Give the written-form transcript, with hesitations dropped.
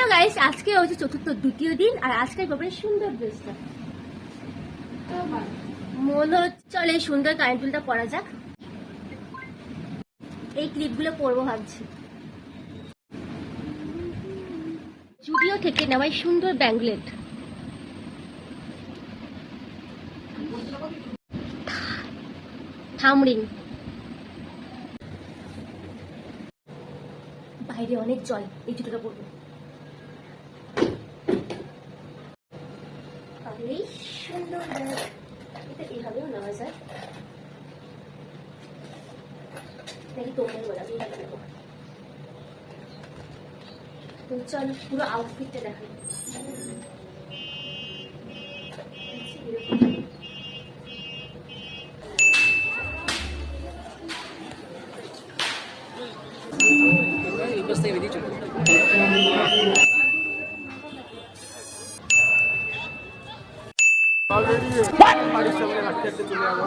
Hello guys, আজকে হচ্ছে চতুর্থ দ্বিতীয় দিন আর আজকে পাবে সুন্দর ড্রেসটা মনে হচ্ছে। চলে এই সুন্দর কানেরদুলটা পরা যাক। এই ক্লিপগুলো পরবো ভাবছি। জুডিও থেকে নেওয়া এই সুন্দর ব্যাঙ্গলেট, থামরিং। বাইরে অনেক জল, এই জুতোটা পরবো। এই সুন্দর ব্যাগ, এটা এইভাবেও নেওয়া যায় নাকি তোমার বলা যায়? তো চলো পুরো আউটফিটটা দেখাই। অলরেডি বাড়ির সামনে রাখতে চলে যাবো।